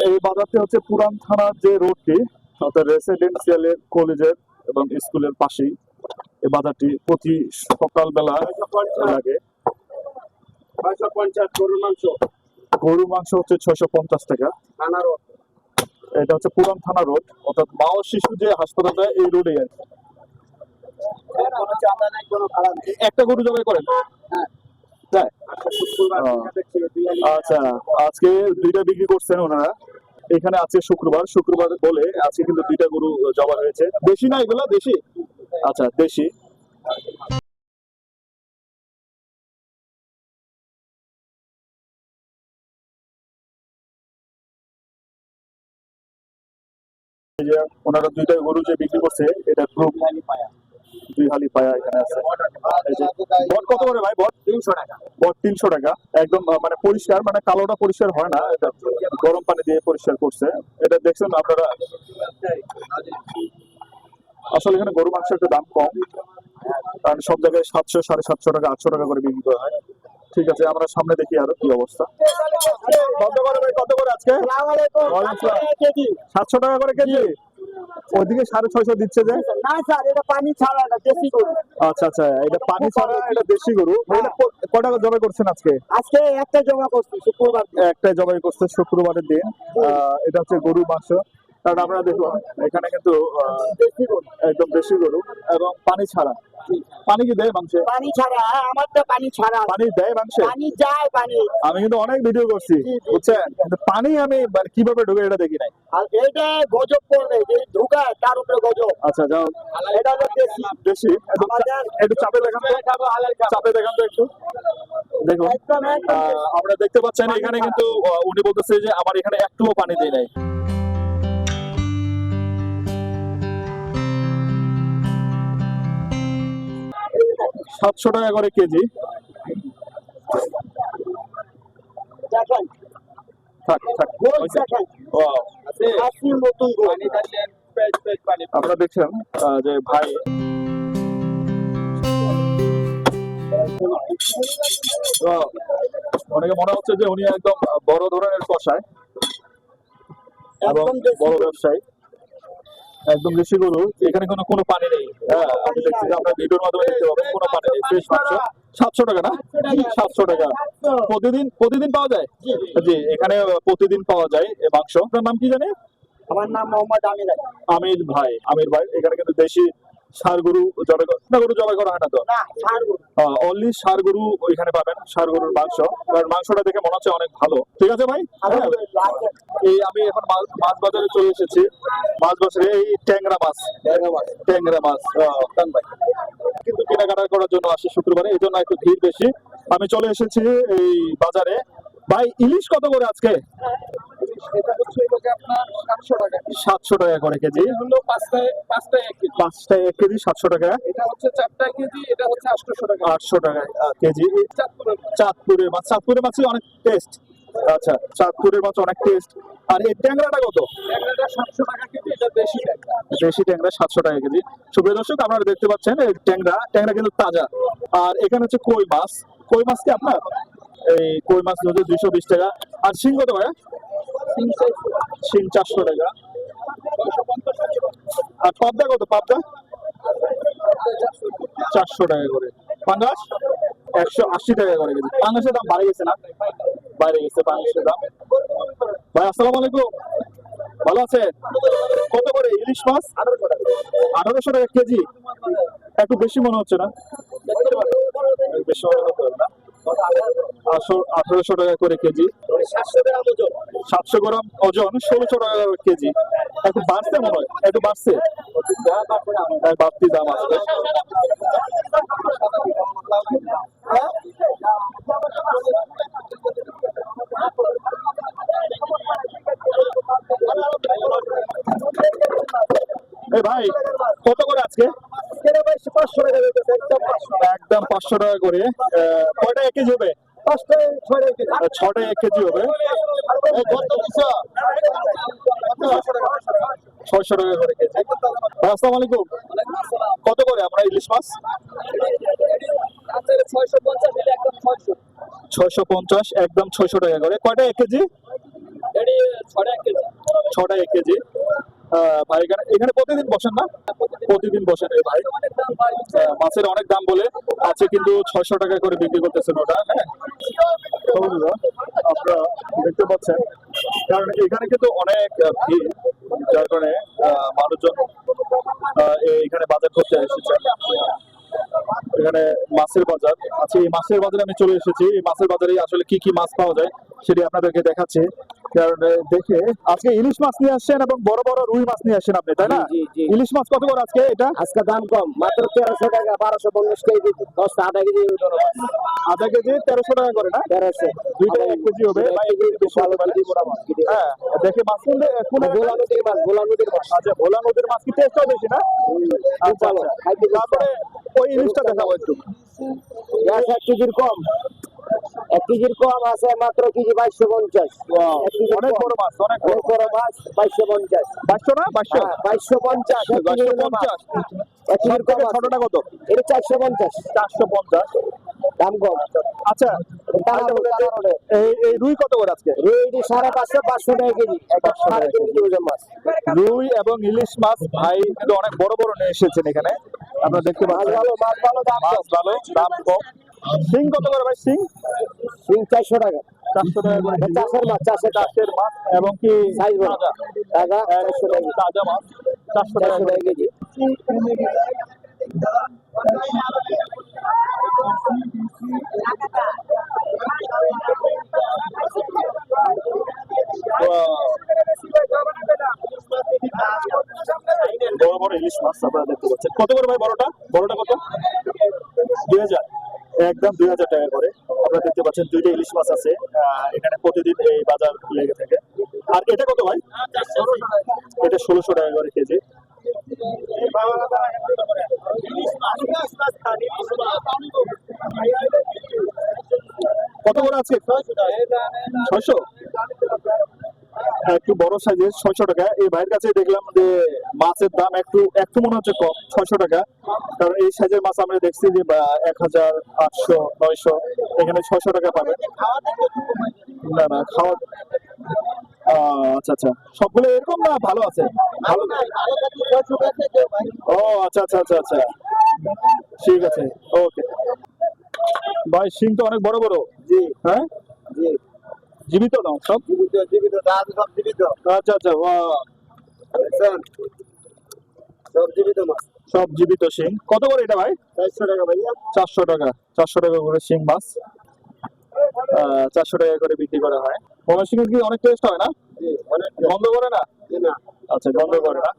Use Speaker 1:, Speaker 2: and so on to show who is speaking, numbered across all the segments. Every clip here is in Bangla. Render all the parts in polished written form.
Speaker 1: এই বাজারটি হচ্ছে পুরান থানার যে রোডটি অর্থাৎ রেসিডেন্সিয়ালের কলেজের এবং স্কুলের পাশেই এই বাজারটি প্রতি সকালবেলা লাগে। গরু মাংস হচ্ছে 650 টাকা। এটা হচ্ছে পুরান থানা রোড, অর্থাৎ মা ও শিশু যে হাসপাতালটা এই রোডে আর কি। একটা গরু জবাই করেন? তাই? আচ্ছা, আজকে দুইটা বিক্রি করছেন ওনারা। এখানে আছে শুক্রবার বলে আজকে কিন্তু দুইটা গরু জবাই হয়েছে। দেশি না এগুলো? দেশি? আচ্ছা, দেশি। ওনারা দুইটা গরু যে বিক্রি করছে এটা গ্রুপ 2 হালি পায়া এখানে আছে। এই যে বট কত করে ভাই? বট 300 টাকা। বট 300 টাকা, একদম মানে পরিষ্কার, মানে কালোটা পরিষ্কার হয় না, এটা গরম পানি দিয়ে পরিষ্কার করছে। এটা দেখছেন আপনারা। আসলে এখানে গরু মাংসের একটু দাম কম, কারণ সব জায়গায় 700, 750 টাকা, 800 টাকা করে বিক্রি করা হয়। ঠিক আছে, আমরা সামনে দেখি আরো কি অবস্থা। কত করে ভাই? কত করে আজকে? 700 টাকা করে কেজি। ওইদিকে 650 দিচ্ছে যে।
Speaker 2: না স্যার, এটা পানি ছাড়া না, দেশি গরু।
Speaker 1: আচ্ছা আচ্ছা, এটা পানি ছাড়া, এটা দেশি গরু। এটা কটা জবাই করছেন আজকে?
Speaker 2: আজকে একটা জমা করছি, শুক্রবার
Speaker 1: একটা জবাই করছে শুক্রবারের দিন। এটা হচ্ছে গরুর মাংস। কারণ আপনারা দেখুন এখানে কিন্তু একদম দেশি গরু এবং পানি ছাড়া। পানি কি দেয় মাংসে?
Speaker 2: পানি ছাড়া, আমার তো পানি ছাড়া।
Speaker 1: পানি দেয় মাংসে?
Speaker 2: পানি যায় পানি।
Speaker 1: আমি কিন্তু অনেক ভিডিও করছি, বুঝছেন, কিন্তু পানি আমি কিভাবে ঢুকে এটা দেখি নাই।
Speaker 2: আর এটা গজব করবে, যে ঢুকায় তার উপরে গজব।
Speaker 1: আচ্ছা, যাও।
Speaker 2: এটা হলো দেশি।
Speaker 1: দেশি। একটু চাপে দেখান তো, চাপে দেখান তো একটু। দেখুন, আপনারা দেখতে পাচ্ছেন এখানে কিন্তু উনি বলতেছে যে আমার এখানে একটুও পানি দেয় নাই। $700 টাকা করে কেজি।
Speaker 2: দেখেন,
Speaker 1: থাক থাক,
Speaker 2: দেখেন।
Speaker 1: ওয়াও।
Speaker 2: আসল নতুন গরু।
Speaker 1: আপনারা দেখছেন যে ভাই অনেকে মনে হচ্ছে যে উনি একদম বড় ধরনের কষায় এবং বড় ব্যবসায়ী, একদম দেশি গরু। এখানে কোনো পানি নেই। আমি দেখছি যে আপনার ভিডিওর মাধ্যমে দেখতে পাবেন কোনো পানি নেই। ফ্রেশ মাংস। 700 টাকা না? 700 টাকা প্রতিদিন পাওয়া যায়? জি, এখানে প্রতিদিন পাওয়া যায় এই মাংস। আপনার নাম কি জানেন?
Speaker 2: আমার নাম মোহাম্মদ আমির।
Speaker 1: আমির ভাই। এখানে কিন্তু দেশি ষাঁড় গরু জবাই করা হয় না তো?
Speaker 2: না, ষাঁড় গরু।
Speaker 1: অনলি ষাঁড় গরু ওইখানে পাবেন, ষাঁড় গরুর মাংস। কারণ মাংসটা দেখে মনে হচ্ছে অনেক ভালো। ঠিক আছে ভাই। এই আমি এখন মাছ বাজারে চলে এসেছি। মাছ বাজারে এই ট্যাংরা মাছ কিন্তু কেনাকাটা করার জন্য আসে শুক্রবারে, এই জন্য একটু ভিড় বেশি। আমি চলে এসেছি এই বাজারে। ভাই, ইলিশ কত করে আজকে?
Speaker 3: এটা হচ্ছে আপনার 700 টাকা।
Speaker 1: 700 টাকা করে কেজি।
Speaker 3: হলো পাঁচটায় এক কেজি।
Speaker 1: 1 কেজি 700 টাকা।
Speaker 3: এটা হচ্ছে 4টায় কেজি, এটা হচ্ছে 800 টাকা।
Speaker 1: 800 টাকা কেজি।
Speaker 3: চাঁদপুরের
Speaker 1: চাঁদপুরের মাছই অনেক টেস্ট। আচ্ছা, চাঁদপুরের মাছ অনেক টেস্ট। আর এই ট্যাংরাটা কত?
Speaker 3: ট্যাংরাটা 700 টাকা কেজি, এটা দেশি ট্যাংরা।
Speaker 1: দেশি ট্যাংরা 700 টাকা কেজি। সুপ্রিয় দর্শক, আপনারা দেখতে পাচ্ছেন এই ট্যাংরা কিন্তু তাজা। আর এখানে হচ্ছে কই মাছ কি আপনার? এই কই মাছ হচ্ছে 220 টাকা। আর শিং কত ভাইয়া? শিং 400 টাকা। আর পাবদা কত? পাবদা 400 টাকা করে। পাঙ্গাস 180 টাকা করে কেজি। পাঙ্গাসের দাম বাইরে গেছে পাঙ্গাসের দাম। ভাই, আসসালামু আলাইকুম, ভালো আছেন? কত করে ইলিশ মাছ? 1800 টাকা কেজি। একটু বেশি মনে হচ্ছে না? বেশি মনে হতে হবে না। 1800 টাকা করে কেজি। 700 গ্রাম ওজন 1600 টাকা কেজি। একটু বাড়ছে মনে হয়, একটু বাড়ছে, বাড়তি দাম আসবে। ভাই, কত করে আজকে?
Speaker 2: 500 টাকা দিতেছে,
Speaker 1: একদম 500 টাকা করে। কয়টা 1 কেজি হবে? 6টা 1 কেজি হবে। 600 টাকা করে কেজি। আসসালামু আলাইকুম, কত করে আমরা ইলিশ মাছ? 650, একদম 600 টাকা করে। কয়টা 1 কেজি?
Speaker 3: 6টা 1 কেজি।
Speaker 1: 6 টাকা কেজি। ভাই এখানে প্রতিদিন বসেন না? প্রতিদিন বসেন এই ভাই। মাছের অনেক দাম বলে আছে, কিন্তু 600 টাকা করে বিক্রি করতেছেন ওটা। হ্যাঁ, বন্ধুরা, আপনারা দেখতে পাচ্ছেন, কারণ এখানে কিন্তু অনেক ভিড়, যার কারণে মানুষজন এখানে বাজার করতে এসেছে। এখানে মাছের বাজার আছে। এই মাছের বাজারে আমি চলে এসেছি। এই মাছের বাজারে আসলে কি কি মাছ পাওয়া যায় সেটি আপনাদেরকে দেখাচ্ছি। কারণ দেখে আজকে ইলিশ মাছ নিয়ে আসছেন এবং বড় বড় রুই মাছ নিয়ে আসছেন আপনি, তাই না?
Speaker 2: জি, জি।
Speaker 1: ইলিশ মাছ কত করে আজকে এটা?
Speaker 2: আজকে দাম কম, মাত্র 1300 টাকা, 1250 কেজি, 10 আধা কেজি ওজন মাছ।
Speaker 1: আধা কেজি 1300 টাকা করে না?
Speaker 2: 1300,
Speaker 1: দুইটা 1 কেজি হবে বা 1 কেজি বেশি হতে পারে। হ্যাঁ, দেখে মাছ কিনলে
Speaker 2: ভোলা নদীর মাছ, ভোলা নদীর মাছ।
Speaker 1: আচ্ছা, ভোলা নদীর মাছ কি টেস্টও বেশি না? আচ্ছা,
Speaker 2: ভালো।
Speaker 1: আচ্ছা। তারপরে ওই ইলিশটা দেখাবো একটু।
Speaker 2: 1 কেজির কম, 1 কেজির কম আছে মাত্র কেজি 2250।
Speaker 1: Wow,
Speaker 2: 1 কেজির
Speaker 1: অনেক
Speaker 2: কম।
Speaker 1: বড় মাছ, অনেক
Speaker 2: অনেক বড় মাছ 2250।
Speaker 1: 500 না? 500?
Speaker 2: হ্যাঁ, 2250, 1 কেজির মাছ।
Speaker 1: 250।
Speaker 2: 1 কেজির কম আছে।
Speaker 1: ছোটটা কত?
Speaker 2: এটা 450,
Speaker 1: 450।
Speaker 2: দাম কম।
Speaker 1: আচ্ছা, এই রুই কত করে আজকে?
Speaker 2: রুই 550, 500 টাকা কেজি, একটা 3.5 কেজি ওজন মাছ।
Speaker 1: রুই এবং ইলিশ মাছ ভাই কিন্তু অনেক বড় বড় নিয়ে এসেছেন এখানে, আপনারা দেখতে
Speaker 2: মাছ
Speaker 1: পাচ্ছেন।
Speaker 2: ভালো, মাছ ভালো, দাম কম।
Speaker 1: মাছ ভালো, দাম কম। শিং কত করে ভাই? শিং
Speaker 2: শিং 400 টাকা।
Speaker 1: 400 টাকা করে কেজি।
Speaker 2: চাষের মাছ,
Speaker 1: চাষের মাছ এবং কি
Speaker 2: সাইজ বড়।
Speaker 1: তাজা
Speaker 2: টাকা 400 টাকা,
Speaker 1: তাজা মাছ 400 টাকা
Speaker 2: 400
Speaker 1: করে
Speaker 2: টাকা কেজি।
Speaker 1: বড় বড় ইলিশ মাছ আপনারা দেখতে পাচ্ছেন। কত করে ভাই বড়টা? বড়টা কত? 2000, একদম 2000 টাকা করে। আপনারা দেখতে পাচ্ছেন দুইটা ইলিশ মাছ আছে এখানে, প্রতিদিন এই বাজার লেগে থাকে। আর এটা কত ভাই? এটা 1600 টাকা করে কেজি। কত করে আছে? 600। একটু বড় সাইজের 600 টাকা। এই ভাইয়ের কাছে দেখলাম যে মাছের দাম একটু একটু মনে হচ্ছে কম, 600 টাকা। কারণ এই সাইজের মাছ আমরা দেখছি যে 1000, 800, 900, এখানে 600 টাকা পাবেন। না না, খাওয়া আচ্ছা আচ্ছা, সবগুলো এরকম না? ভালো আছে? ভালো। ও আচ্ছা আচ্ছা আচ্ছা আচ্ছা, ঠিক আছে, ওকে। ভাই শিং তো অনেক বড় বড়।
Speaker 2: জি,
Speaker 1: হ্যাঁ,
Speaker 2: জি।
Speaker 1: জীবিত দাম সব?
Speaker 2: জীবিত, দাম সব জীবিত।
Speaker 1: আচ্ছা আচ্ছা, বাহ,
Speaker 2: দেখছেন? সব জীবিত মাছ।
Speaker 1: সব জীবিত শিং। কত করে এটা ভাই?
Speaker 2: 400 টাকা ভাইয়া।
Speaker 1: 400 টাকা। 400 টাকা করে শিং মাছ 400 টাকা করে বিক্রি করা হয়। পোনা শিং কি অনেক টেস্ট হয় না?
Speaker 2: জি, অনেক।
Speaker 1: গন্ধ করে না?
Speaker 2: জি না।
Speaker 1: আচ্ছা, গন্ধ করে না।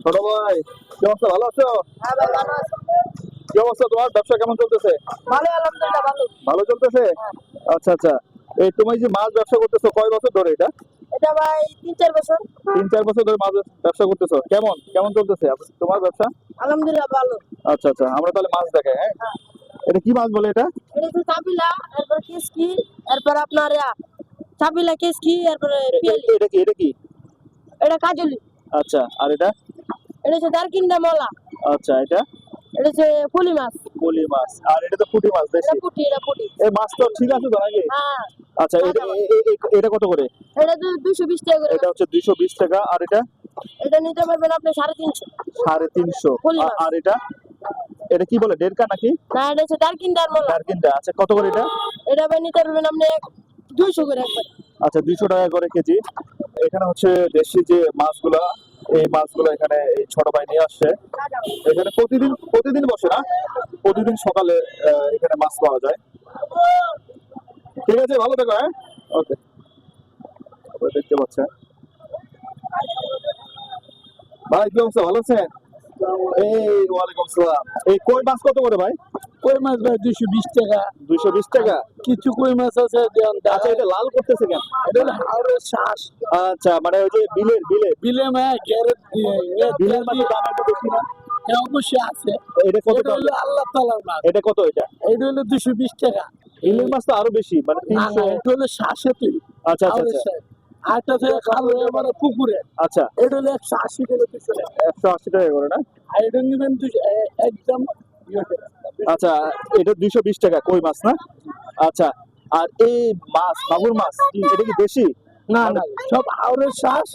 Speaker 1: ছোট ভাই, কি অবস্থা? ভালো আছো?
Speaker 2: হ্যাঁ ভাই, ভালো আছি।
Speaker 1: কি অবস্থা তোমার? ব্যবসা কেমন চলতেছে?
Speaker 2: ভালো, আলহামদুলিল্লাহ ভালো।
Speaker 1: ভালো চলতেছে? আচ্ছা আচ্ছা। এই তুমি যে মাছ ব্যবসা করতেছো কয় বছর ধরে এটা?
Speaker 2: এটা ভাই 3-4 বছর।
Speaker 1: 3-4 বছর ধরে মাছ ব্যবসা করতেছো। কেমন কেমন চলতেছে তোমার ব্যবসা?
Speaker 2: আলহামদুলিল্লাহ ভালো।
Speaker 1: আচ্ছা আচ্ছা, আমরা তাহলে মাছ দেখাই। হ্যাঁ, এটা কি মাছ বলে এটা?
Speaker 2: এটা হচ্ছে চাপিলা, এরপর কিসকি, এরপর আপনার চাপিলা, কিসকি, এরপরে পিয়ালি।
Speaker 1: এটা কি?
Speaker 2: এটা কাজলি।
Speaker 1: আচ্ছা, আর এটা?
Speaker 2: এটা হচ্ছে দারকিন্দা মলা।
Speaker 1: আচ্ছা, এটা
Speaker 2: এটা হচ্ছে ফুলি মাছ।
Speaker 1: পলি মাছ। আর এটা তো পুঁটি মাছ
Speaker 2: এটা
Speaker 1: দেশি।
Speaker 2: পুটি, এটা পুটি।
Speaker 1: এই মাছ তো ঠিক আছে তো নাকি?
Speaker 2: হ্যাঁ,
Speaker 1: আচ্ছা, এটা কত করে?
Speaker 2: এটা 220 টাকা করে।
Speaker 1: এটা হচ্ছে 220 টাকা। আর এটা?
Speaker 2: এটা নিতে পারবেন আপনি 350।
Speaker 1: 350।
Speaker 2: পলি মাছ।
Speaker 1: আর এটা? এটা কি বলে, ডেরকা নাকি?
Speaker 2: না, এটা হচ্ছে দারকিন্দার মলা।
Speaker 1: দারকিনটা। আচ্ছা, কত করে এটা?
Speaker 2: এটা ভাই নিতে পারবেন আপনি 200 করে একবার।
Speaker 1: আচ্ছা, 200 টাকা করে কেজি। এখানে হচ্ছে দেশি যে মাছগুলা, এই মাছগুলো এখানে এই ছোট ভাই নিয়ে আসছে। এখানে প্রতিদিন বসে না? প্রতিদিন সকালে এখানে মাছ পাওয়া যায়। ঠিক আছে, ভালো থেকো। হ্যাঁ, ওকে। দেখতে পাচ্ছেন ভাই, কি অবস্থা? ভালো আছেন? এই ওয়ালাইকুম আসসালাম। এই কই মাছ কত করে ভাই?
Speaker 2: কই মাছ ভাই 220 টাকা।
Speaker 1: 220 টাকা।
Speaker 2: কিছু কই মাছ আছে
Speaker 1: আচ্ছা, এটা লাল করতেছে কেন?
Speaker 2: এটা হাওড়ের শ্বাস।
Speaker 1: আচ্ছা, মানে ওই যে বিলের
Speaker 2: বিলে গ্যারেট দিয়ে
Speaker 1: বিলের মাছের দাম একটু বেশি না?
Speaker 2: অবশ্যই আছে।
Speaker 1: এটা কত
Speaker 2: এটা হলো আল্লাহ তাআলার মাছ।
Speaker 1: এটা কত? এটা
Speaker 2: এটা হলো 220 টাকা।
Speaker 1: বিলের মাছ তো আরো বেশি, মানে
Speaker 2: না,
Speaker 1: 300।
Speaker 2: এটা হলো শ্বাসে তুই।
Speaker 1: আচ্ছা আচ্ছা আচ্ছা
Speaker 2: আরেকটা থেকে খালো মানে পুকুরে।
Speaker 1: আচ্ছা,
Speaker 2: এটা হলো 180 টাকা 200 টাকা।
Speaker 1: 180 টাকা করে না?
Speaker 2: আর এটা নেবেন একদম
Speaker 1: আচ্ছা, এটা 220 টাকা কই মাছ না? আচ্ছা, আর এই মাছ মাগুর মাছ এটা কি দেশি?
Speaker 3: না না সব হাওড়ের শ্বাস,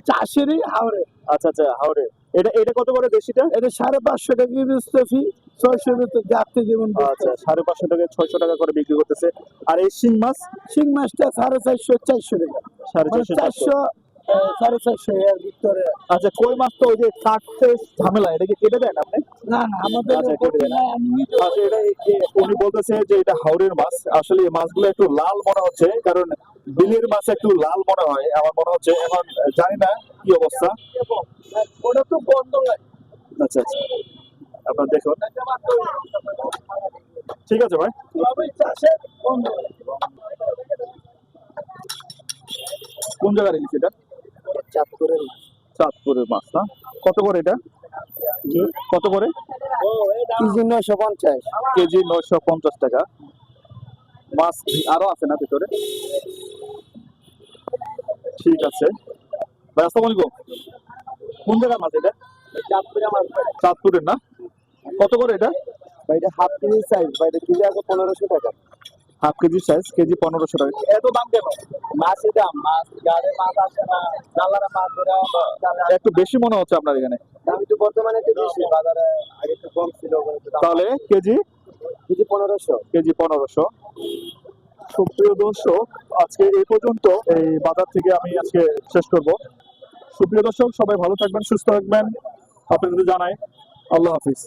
Speaker 3: চাষেরই হাওড়ে।
Speaker 1: আচ্ছা আচ্ছা, হাওড়ে। এটা এটা কত করে দেশিটা?
Speaker 3: এটা 550 টাকা বেচতেছি, 600 বেচতে যাচ্ছে যেমন।
Speaker 1: আচ্ছা, 550 টাকা 600 টাকা করে বিক্রি করতেছে। আর এই শিং মাছ
Speaker 3: শিং মাছটা 450 400 টাকা,
Speaker 1: 450
Speaker 3: 400 450 এর ভিতরে।
Speaker 1: আচ্ছা, কই মাছ তো ওই যে কাটতে ঝামেলা, এটা কি কেটে দেন আপনি?
Speaker 3: না না আমাদের
Speaker 1: আচ্ছা, কেটে দেন।
Speaker 3: আমি নিজে
Speaker 1: আচ্ছা, এটা উনি বলতেছে যে এটা হাওড়ের মাছ। আসলে এই মাছগুলো একটু লাল মনে হচ্ছে, কারণ বিলের মাছ একটু লাল মনে হয় আমার মনে হচ্ছে। এখন জানি না কি অবস্থা।
Speaker 3: ওটা তো বন্ধ হয়।
Speaker 1: আচ্ছা আচ্ছা, আপনার দেখুন। ঠিক আছে ভাই।
Speaker 3: তবে চাষে বন্ধ হয়।
Speaker 1: কোন জায়গায় রেখেছি এটা?
Speaker 2: চাঁদপুরের
Speaker 1: চাঁদপুরের মাছ না? কত করে এটা? কত করে?
Speaker 2: কেজি 950।
Speaker 1: কেজি 950 টাকা। মাছ আরো আছে না ভিতরে? ঠিক আছে ভাই, আসসালামু আলাইকুম। কোন জায়গার মাছ এটা?
Speaker 2: চাঁদপুরের মাছ ভাই।
Speaker 1: চাঁদপুরের না? কত করে এটা?
Speaker 2: ভাই এটা হাফ কেজি সাইজ ভাই, এটা কেজি আছে 1500 টাকা।
Speaker 1: হাফ কেজি সাইজ, কেজি 1500 টাকা। এত দাম কেন?
Speaker 2: মাছের দাম, মাছ গাড়ে মাছ আসে না, নালারা মাছ ধরে
Speaker 1: একটু বেশি মনে হচ্ছে আপনার এখানে।
Speaker 2: দাম তো বর্তমানে একটু বেশি, বাজারে আগে একটু কম ছিল, এখন একটু দাম
Speaker 1: তাহলে কেজি
Speaker 2: কেজি 1500।
Speaker 1: কেজি 1500। সুপ্রিয় দর্শক, আজকে এই পর্যন্ত এই বাজার থেকে আমি আজকে শেষ করব। সুপ্রিয় দর্শক, সবাই ভালো থাকবেন, সুস্থ থাকবেন। আপনাদের জানাই আল্লাহ হাফিজ।